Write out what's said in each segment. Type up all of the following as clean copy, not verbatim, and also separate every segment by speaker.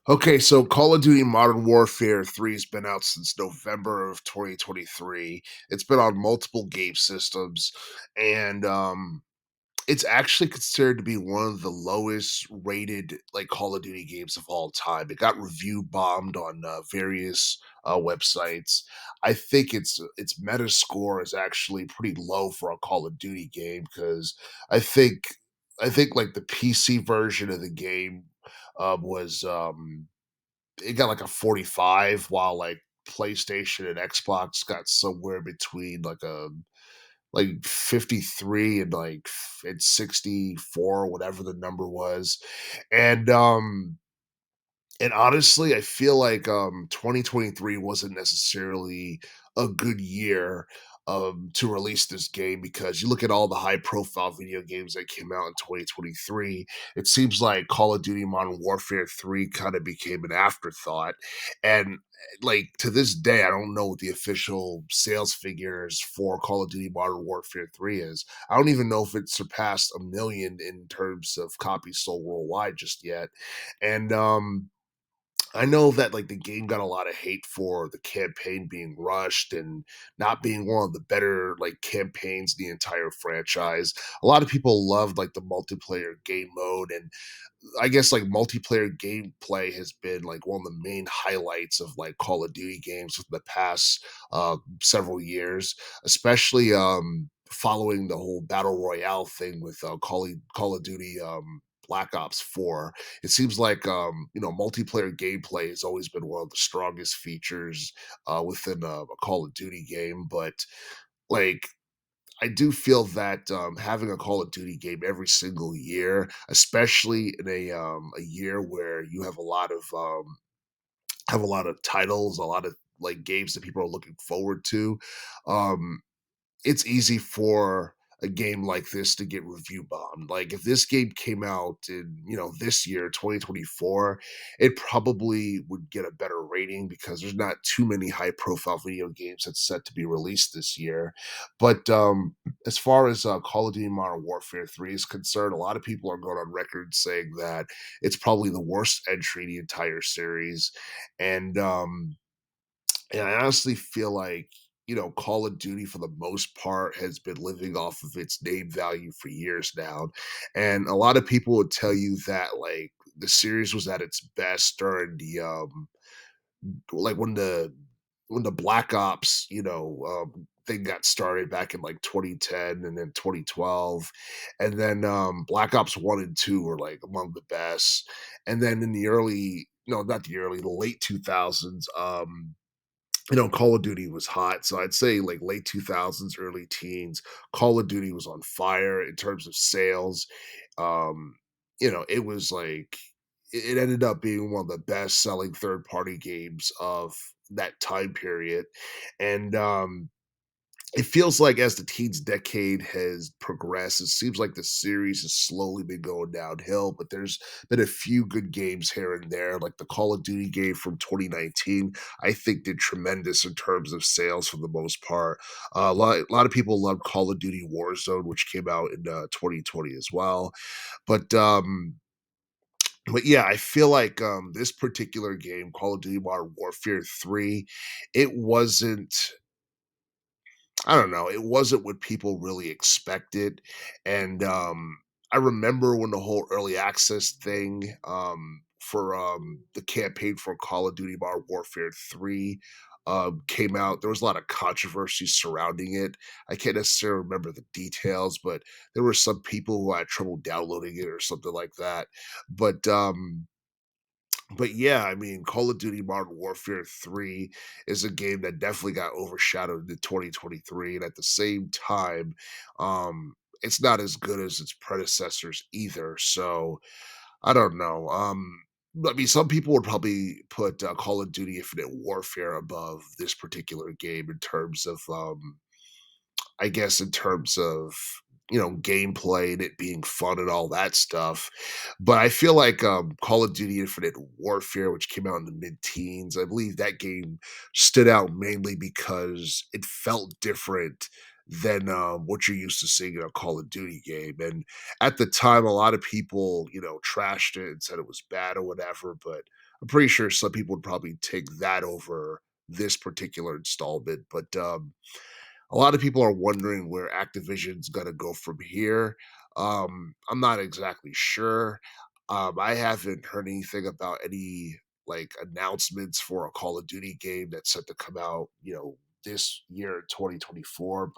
Speaker 1: Okay, so Call of Duty Modern Warfare 3 has been out since November of 2023. It's been on multiple game systems, and it's actually considered to be one of the lowest rated like Call of Duty games of all time. It got review bombed on various websites. I think its meta score is actually pretty low for a Call of Duty game because I think I think like the PC version of the game was it got like a 45, while like PlayStation and Xbox got somewhere between like 53 and and 64, whatever the number was. And and honestly, I feel like 2023 wasn't necessarily a good year to release this game, because you look at all the high profile video games that came out in 2023. It seems like Call of Duty Modern Warfare 3 kind of became an afterthought. And like to this day, I don't know what the official sales figures for Call of Duty Modern Warfare 3 is. I don't even know if it surpassed a million in terms of copies sold worldwide just yet. And I know that like the game got a lot of hate for the campaign being rushed and not being one of the better like campaigns in the entire franchise. A lot of people loved like the multiplayer game mode, and I guess like multiplayer gameplay has been like one of the main highlights of like Call of Duty games for the past several years, especially following the whole battle royale thing with Call of Duty Black Ops 4. It seems like multiplayer gameplay has always been one of the strongest features within a Call of Duty game, but like I do feel that having a Call of Duty game every single year, especially in a year where you have a lot of titles, a lot of like games that people are looking forward to, um, it's easy for a game like this to get review bombed. Like if this game came out in, this year, 2024, it probably would get a better rating because there's not too many high profile video games that's set to be released this year. But as far as Call of Duty Modern Warfare 3 is concerned, a lot of people are going on record saying that it's probably the worst entry in the entire series. And and I honestly feel like, Call of Duty for the most part has been living off of its name value for years now. And a lot of people would tell you that like the series was at its best during the like when the Black Ops, thing got started back in like 2010 and then 2012. And then Black Ops 1 and 2 were like among the best. And then in the early no, not the early, the late 2000s, Call of Duty was hot. So I'd say like late 2000s, early teens, Call of Duty was on fire in terms of sales. Um, it was like it ended up being one of the best selling third party games of that time period. And it feels like as the teens decade has progressed, it seems like the series has slowly been going downhill, but there's been a few good games here and there. Like the Call of Duty game from 2019, I think did tremendous in terms of sales for the most part. A lot of people love Call of Duty Warzone, which came out in 2020 as well. But but yeah, I feel like this particular game, Call of Duty Modern Warfare 3, it wasn't I don't know, it wasn't what people really expected. And I remember when the whole early access thing for the campaign for Call of Duty Modern Warfare 3 came out. There was a lot of controversy surrounding it. I can't necessarily remember the details, but there were some people who had trouble downloading it or something like that. But but yeah, I mean, Call of Duty Modern Warfare 3 is a game that definitely got overshadowed in 2023. And at the same time, it's not as good as its predecessors either. So I don't know. I mean, some people would probably put Call of Duty Infinite Warfare above this particular game in terms of I guess in terms of, gameplay and it being fun and all that stuff. But I feel like Call of Duty Infinite Warfare, which came out in the mid-teens, I believe that game stood out mainly because it felt different than what you're used to seeing in a Call of Duty game. And at the time, a lot of people, trashed it and said it was bad or whatever. But I'm pretty sure some people would probably take that over this particular installment. But a lot of people are wondering where Activision's gonna go from here. I'm not exactly sure. I haven't heard anything about any like announcements for a Call of Duty game that's set to come out, this year, 2024.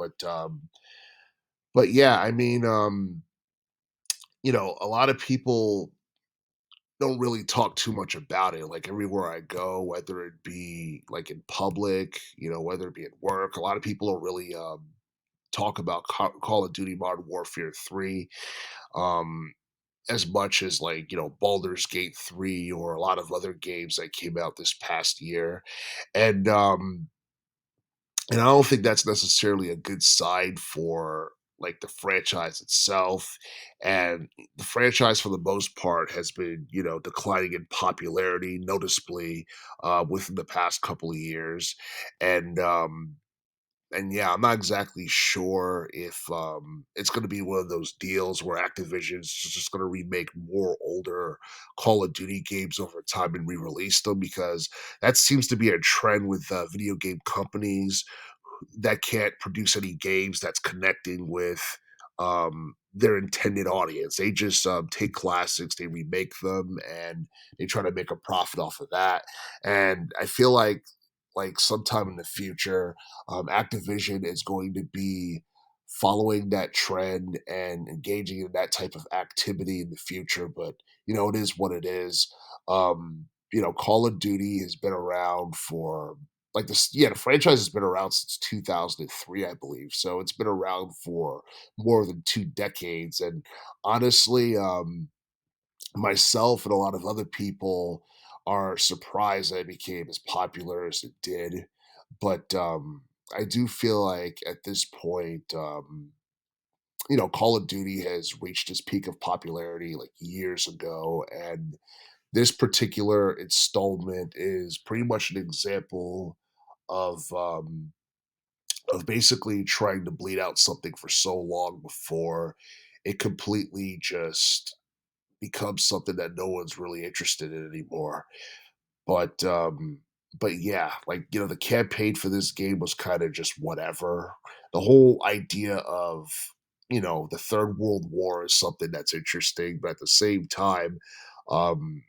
Speaker 1: But yeah, I mean, a lot of people don't really talk too much about it. Like everywhere I go, whether it be like in public, whether it be at work, a lot of people are really talk about Call of Duty Modern Warfare 3 um, as much as like, Baldur's Gate 3 or a lot of other games that came out this past year. And and I don't think that's necessarily a good sign for like the franchise itself. And the franchise for the most part has been, declining in popularity noticeably within the past couple of years. And and yeah, I'm not exactly sure if it's going to be one of those deals where Activision's just going to remake more older Call of Duty games over time and re-release them, because that seems to be a trend with video game companies that can't produce any games that's connecting with their intended audience. They just take classics, they remake them, and they try to make a profit off of that. And I feel like sometime in the future, Activision is going to be following that trend and engaging in that type of activity in the future. But it is what it is. Call of Duty has been around for like this. Yeah, the franchise has been around since 2003, I believe. So it's been around for more than 2 decades. And honestly, myself and a lot of other people are surprised that it became as popular as it did. But I do feel like at this point, Call of Duty has reached its peak of popularity like years ago. And this particular installment is pretty much an example of basically trying to bleed out something for so long before it completely just becomes something that no one's really interested in anymore. But yeah, like the campaign for this game was kind of just whatever. The whole idea of the Third World War is something that's interesting, but at the same time, um,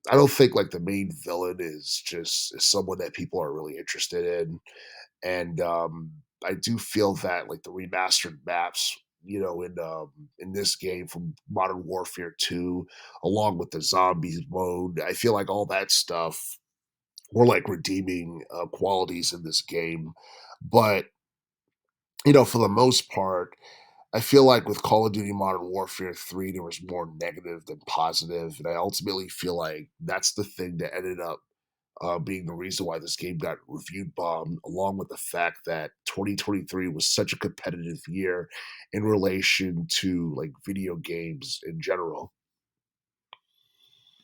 Speaker 1: I don't think like the main villain is someone that people are really interested in. And I do feel that like the remastered maps, in this game from Modern Warfare 2, along with the zombies mode, I feel like all that stuff were like redeeming qualities in this game. But for the most part, I feel like with Call of Duty Modern Warfare 3, there was more negative than positive, and I ultimately feel like that's the thing that ended up being the reason why this game got reviewed bombed, along with the fact that 2023 was such a competitive year in relation to like video games in general.